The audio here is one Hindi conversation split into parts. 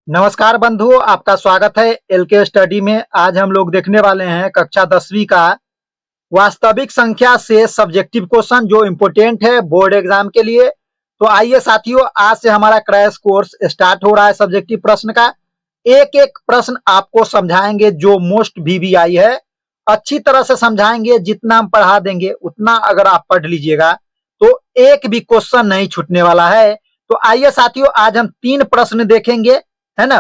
नमस्कार बंधुओं, आपका स्वागत है एलके स्टडी में। आज हम लोग देखने वाले हैं कक्षा 10वीं का वास्तविक संख्या से सब्जेक्टिव क्वेश्चन जो इम्पोर्टेंट है बोर्ड एग्जाम के लिए। तो आइए साथियों, आज से हमारा क्रैश कोर्स स्टार्ट हो रहा है सब्जेक्टिव प्रश्न का। एक एक प्रश्न आपको समझाएंगे जो मोस्ट वीवीआई है, अच्छी तरह से समझाएंगे। जितना हम पढ़ा देंगे उतना अगर आप पढ़ लीजिएगा तो एक भी क्वेश्चन नहीं छूटने वाला है। तो आइए साथियों, आज हम 3 प्रश्न देखेंगे, है ना।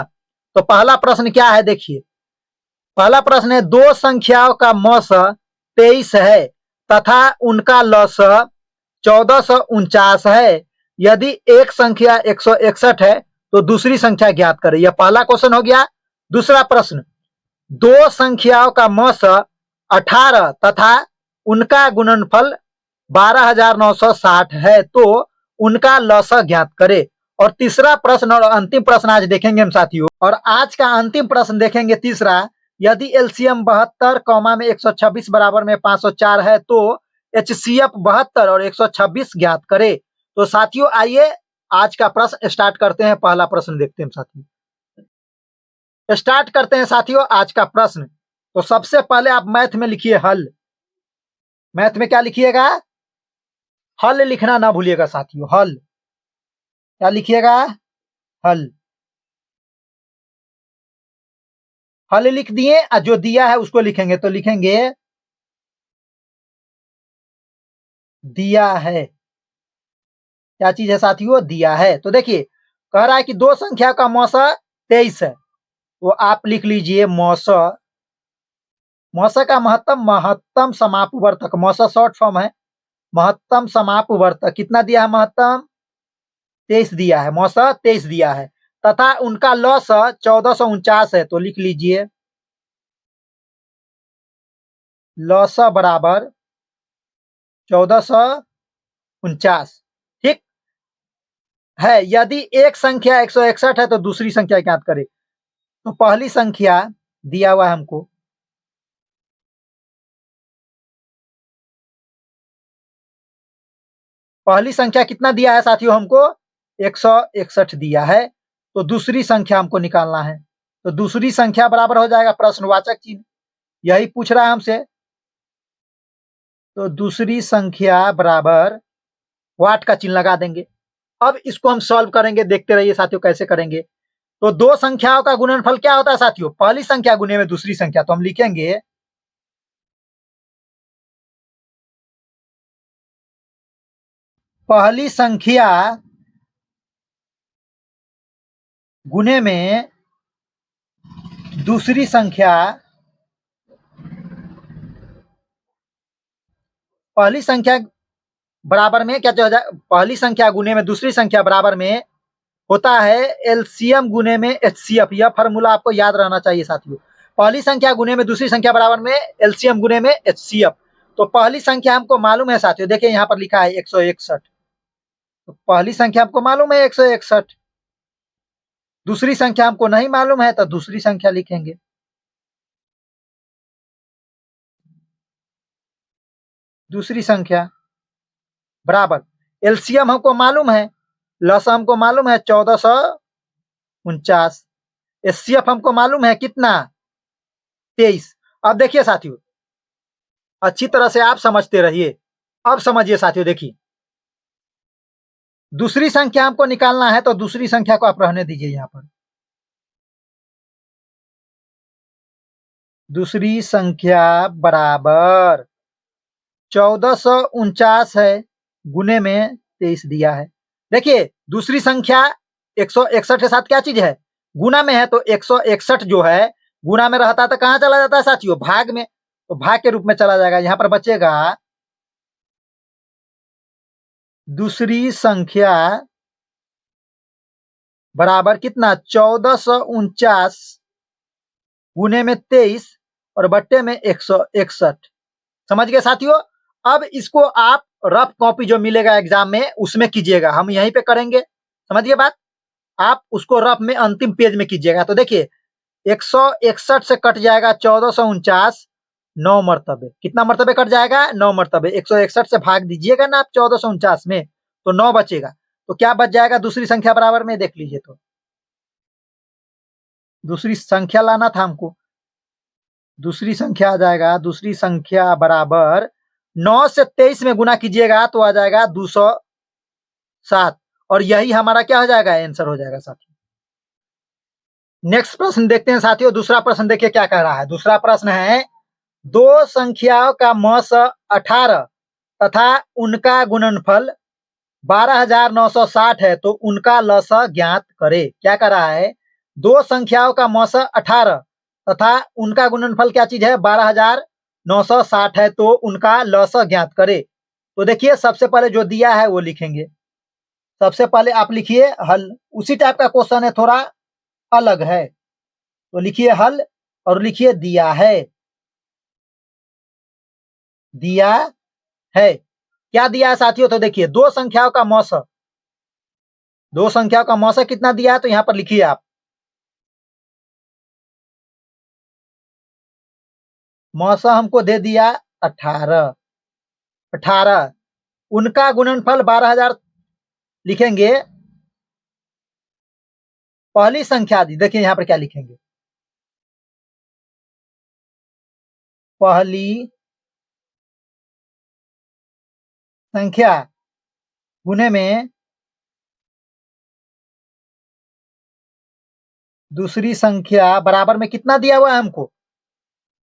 तो पहला प्रश्न क्या है, देखिए। पहला प्रश्न है, दो संख्याओं का मौस 23 है तथा उनका लस 1449 है। यदि एक संख्या 161 है तो दूसरी संख्या ज्ञात करें। यह पहला क्वेश्चन हो गया। दूसरा प्रश्न, दो संख्याओं का मौस 18 तथा उनका गुणनफल 12,960 है तो उनका लस ज्ञात करे। और तीसरा प्रश्न और अंतिम प्रश्न आज देखेंगे हम साथियों। और आज का अंतिम प्रश्न देखेंगे तीसरा, यदि एलसीएम 72 कॉमा में 126 बराबर में 504 है तो एचसीएफ 72 और 126 ज्ञात करे। तो साथियों आइए आज का प्रश्न स्टार्ट करते हैं। पहला प्रश्न देखते हैं साथियों, स्टार्ट करते हैं साथियों आज का प्रश्न। तो सबसे पहले आप मैथ में लिखिए हल। मैथ में क्या लिखिएगा? हल लिखना ना भूलिएगा साथियों। हल क्या लिखिएगा? हल। हल लिख दिए, जो दिया है उसको लिखेंगे। तो लिखेंगे दिया है। क्या चीज है साथियों? दिया है। तो देखिए, कह रहा है कि दो संख्या का मौसा 23 है, तो आप लिख लीजिए मौसा। मौसा का महत्तम समापवर्तक, मौसा शॉर्ट फॉर्म है। महत्तम समापवर्तक कितना दिया है? महत्तम 23 दिया है। मौसा 23 दिया है तथा उनका लॉस 1449 है। तो लिख लीजिए लॉस बराबर 1449। ठीक है। यदि एक संख्या 161 है तो दूसरी संख्या ज्ञात करें। तो पहली संख्या दिया हुआ है हमको, पहली संख्या कितना दिया है साथियों? हमको 161 दिया है। तो दूसरी संख्या हमको निकालना है। तो दूसरी संख्या बराबर हो जाएगा प्रश्नवाचक चिन्ह, यही पूछ रहा है हमसे। तो दूसरी संख्या बराबर वाट का चिन्ह लगा देंगे। अब इसको हम सॉल्व करेंगे, देखते रहिए साथियों कैसे करेंगे। तो दो संख्याओं का गुणनफल क्या होता है साथियों? पहली संख्या गुने में दूसरी संख्या। तो हम लिखेंगे पहली संख्या गुने में दूसरी संख्या, पहली संख्या बराबर में क्या हो जाए? पहली संख्या गुने में दूसरी संख्या बराबर में होता है एलसीएम गुने में एचसीएफ। यह फार्मूला आपको याद रहना चाहिए साथियों। पहली संख्या गुने में दूसरी संख्या बराबर में एलसीएम गुने में एचसीएफ। तो पहली संख्या हमको मालूम है साथियों, देखिए यहाँ पर लिखा है 161। तो पहली संख्या हमको मालूम है 161। दूसरी संख्या हमको नहीं मालूम है, तो दूसरी संख्या लिखेंगे। दूसरी संख्या बराबर एलसीएम हमको मालूम है, लस हमको मालूम है 1449। एचसीएफ हमको मालूम है कितना? 23। अब देखिए साथियों, अच्छी तरह से आप समझते रहिए। अब समझिए साथियों, देखिए दूसरी संख्या हमको निकालना है। तो दूसरी संख्या को आप रहने दीजिए यहाँ पर। दूसरी संख्या बराबर 1449 है, गुने में 23 दिया है। देखिए दूसरी संख्या 161 के साथ क्या चीज है? गुना में है। तो 161 जो है गुना में रहता है तो कहां चला जाता है साथियों? भाग में। तो भाग के रूप में चला जाएगा। यहां पर बचेगा दूसरी संख्या बराबर कितना? 1449 गुने में 23 और बट्टे में 161। समझ गए साथियों? अब इसको आप रफ कॉपी जो मिलेगा एग्जाम में उसमें कीजिएगा, हम यहीं पे करेंगे। समझिए बात, आप उसको रफ में अंतिम पेज में कीजिएगा। तो देखिए 161 से कट जाएगा 1449, 9 मरतबे। कितना मरतबे कट जाएगा? 9 मरतबे। 161 से भाग दीजिएगा ना आप 1449 में, तो 9 बचेगा। तो क्या बच जाएगा दूसरी संख्या बराबर में? देख लीजिए। तो दूसरी संख्या लाना था हमको। दूसरी संख्या आ जाएगा, दूसरी संख्या बराबर 9 से 23 में गुना कीजिएगा तो आ जाएगा 207, और यही हमारा क्या हो जाएगा, आंसर हो जाएगा साथियों। नेक्स्ट प्रश्न देखते हैं साथियों। दूसरा प्रश्न देखिए क्या कह रहा है। दूसरा प्रश्न है, दो संख्याओं का मस 18 तथा उनका गुणनफल 12,960 है तो उनका लस ज्ञात करे। क्या कर रहा है, दो संख्याओं का मस 18 तथा उनका गुणनफल क्या चीज है, 12,960 है तो उनका लस ज्ञात करे। तो देखिए सबसे पहले जो दिया है वो लिखेंगे। सबसे पहले आप लिखिए हल। उसी टाइप का क्वेश्चन है, थोड़ा अलग है, तो लिखिए हल और लिखिए दिया है। दिया है, क्या दिया है साथियों, तो देखिए दो संख्याओं का मौस, दो संख्याओं का मौसा कितना दिया है, तो यहां पर लिखिए आप। मौसा हमको दे दिया 18, 18, उनका गुणनफल 12,000 लिखेंगे। पहली संख्या दी, देखिए यहां पर क्या लिखेंगे, पहली संख्या गुने में दूसरी संख्या बराबर में कितना दिया हुआ है हमको,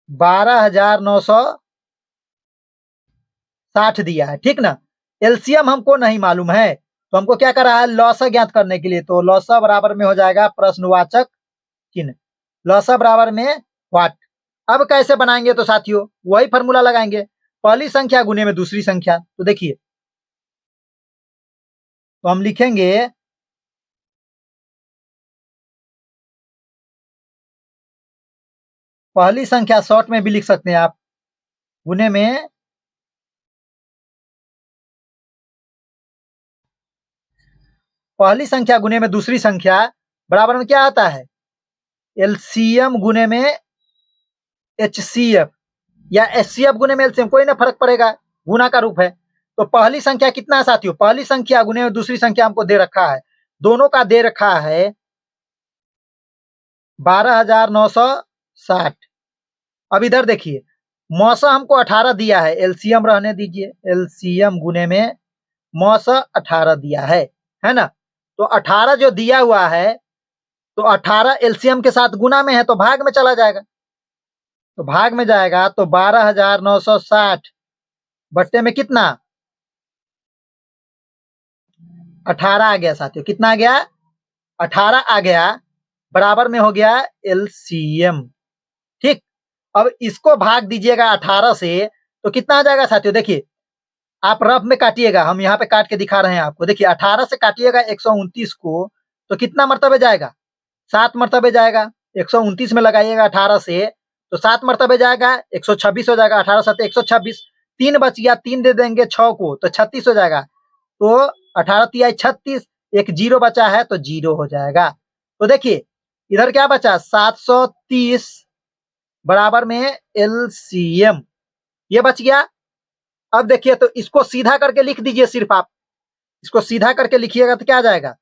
12,960 दिया है, ठीक ना। एलसीएम हमको नहीं मालूम है, तो हमको क्या कर रहा है, लौसा ज्ञात करने के लिए, तो लौसा बराबर में हो जाएगा प्रश्नवाचक चिन्ह। लौसा बराबर में व्हाट। अब कैसे बनाएंगे, तो साथियों वही फॉर्मूला लगाएंगे, पहली संख्या गुने में दूसरी संख्या। तो देखिए, तो हम लिखेंगे पहली संख्या, शॉर्ट में भी लिख सकते हैं आप, गुने में पहली संख्या गुने में दूसरी संख्या बराबर में क्या आता है, एलसीएम गुने में एचसीएफ, या एचसीएफ गुने में एलसीएम, कोई ना फर्क पड़ेगा, गुना का रूप है। तो पहली संख्या कितना है साथियों, पहली संख्या गुने में दूसरी संख्या हमको दे रखा है, दोनों का दे रखा है 12,960। अब इधर देखिए, मौसा हमको 18 दिया है, एलसीएम रहने दीजिए, एलसीएम गुने में मौसा 18 दिया है ना। तो 18 जो दिया हुआ है, तो 18 एलसीएम के साथ गुना में है तो भाग में चला जाएगा, तो भाग में जाएगा तो 12,960 बट्टे में कितना, 18 आ गया साथियों, कितना आ गया, 18 आ गया, बराबर में हो गया एलसीएम। ठीक, अब इसको भाग दीजिएगा 18 से, तो कितना आ जाएगा साथियों, देखिए आप रफ में काटिएगा, हम यहाँ पे काट के दिखा रहे हैं आपको। देखिए 18 से काटिएगा 129 को, तो कितना मरतबे जाएगा, 7 मरतबे जाएगा। 129 में लगाइएगा 18 से, तो 7 मरतबे जाएगा, 126 हो जाएगा। 18 7 126, 3 बच गया, 3 दे देंगे 6 को, तो 36 हो जाएगा। तो 18 तिया 36, एक जीरो बचा है तो जीरो हो जाएगा। तो देखिए इधर क्या बचा, 730 बराबर में एलसीएम, ये बच गया। अब देखिए, तो इसको सीधा करके लिख दीजिए, सिर्फ आप इसको सीधा करके लिखिएगा तो क्या आ जाएगा,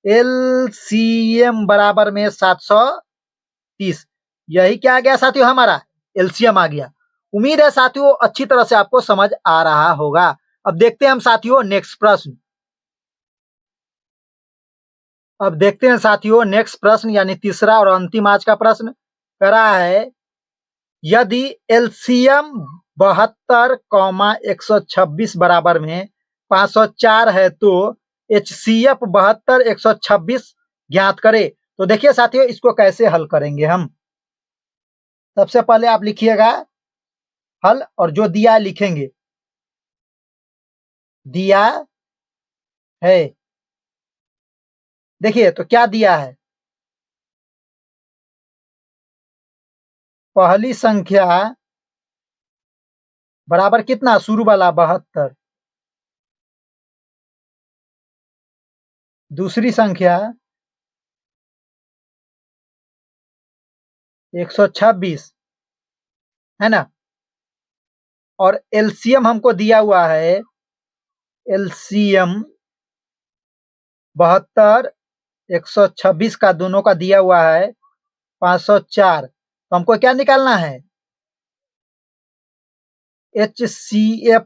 एलसीएम बराबर में 730। यही क्या आ गया साथियों, हमारा एलसीएम आ गया। उम्मीद है साथियों अच्छी तरह से आपको समझ आ रहा होगा। अब देखते हैं हम साथियों नेक्स्ट प्रश्न। अब देखते हैं साथियों नेक्स्ट प्रश्न, यानी तीसरा और अंतिम आज का प्रश्न कह रहा है, यदि एलसीएम 72,126 बराबर में 504 है तो एचसीएफ 72,126 ज्ञात करे। तो देखिए साथियों इसको कैसे हल करेंगे हम। सबसे पहले आप लिखिएगा हल, और जो दिया लिखेंगे, दिया है। देखिए तो क्या दिया है, पहली संख्या बराबर कितना, शुरू वाला 72, दूसरी संख्या 126, है ना। और एलसीएम हमको दिया हुआ है, एलसीएम 72 126 का दोनों का दिया हुआ है 504। तो हमको क्या निकालना है? HCF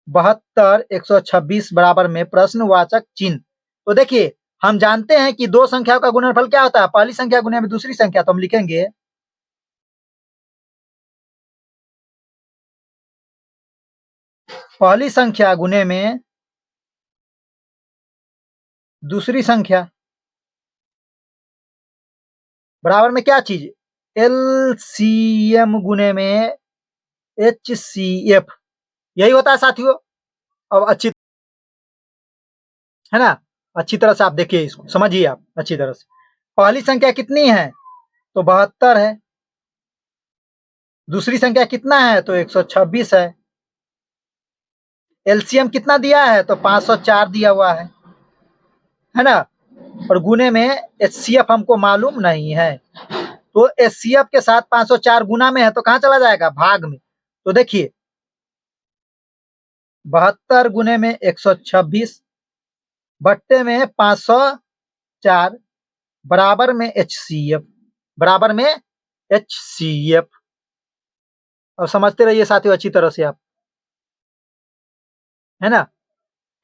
72 126 बराबर में प्रश्नवाचक चिन्ह। तो देखिए, हम जानते हैं कि दो संख्याओं का गुणनफल क्या होता है? पहली संख्या गुने में दूसरी संख्या। तो हम लिखेंगे पहली संख्या गुने में दूसरी संख्या बराबर में क्या चीज? LCM गुने में HCF। यही होता है साथियों। अब अच्छी है ना, अच्छी तरह से आप देखिए, इसको समझिए आप अच्छी तरह से। पहली संख्या कितनी है? तो 72 है। दूसरी संख्या कितना है? तो 126 है। एलसीएम कितना दिया है? तो 504 दिया हुआ है ना। और गुने में एचसीएफ हमको मालूम नहीं है, तो एचसीएफ के साथ 504 गुना में है तो कहां चला जाएगा? भाग में। तो देखिए 72 गुने में 126 बट्टे में 504 बराबर में एचसीएफ, बराबर में एचसीएफ। अब समझते रहिए साथियों अच्छी तरह से आप, है ना।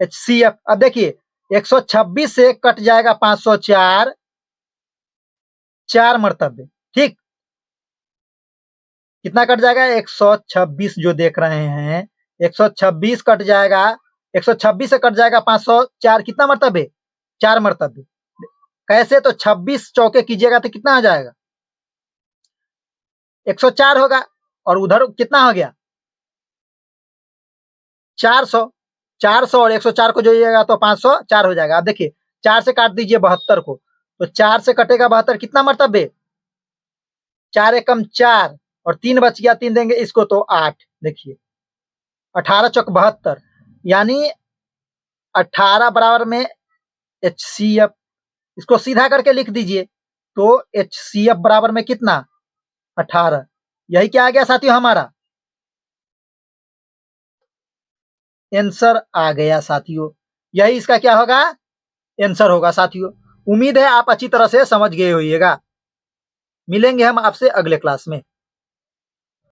एचसीएफ। अब देखिए 126 से कट जाएगा 504 4 मरतबे, ठीक। कितना कट जाएगा? 126 जो देख रहे हैं, 126 कट जाएगा, 126 से कट जाएगा 504 कितना मरतबे? 4 मरतबे। कैसे? तो 26 चौके कीजिएगा तो कितना आ जाएगा? 104 होगा। और उधर कितना हो गया? 400। 400 और 104 को जोड़िएगा तो 504 हो जाएगा। अब देखिए 4 से काट दीजिए 72 को, तो 4 से कटेगा 72 कितना मरतबे? 4 एकम 4 और 3 बच गया, 3 देंगे इसको तो 8। देखिए 18 चौक 72, यानी 18 बराबर में HCF। इसको सीधा करके लिख दीजिए, तो HCF बराबर में कितना? 18। यही क्या आ गया साथियों हमारा? आंसर आ गया साथियों। यही इसका क्या होगा? आंसर होगा साथियों। उम्मीद है आप अच्छी तरह से समझ गए होइएगा। मिलेंगे हम आपसे अगले क्लास में।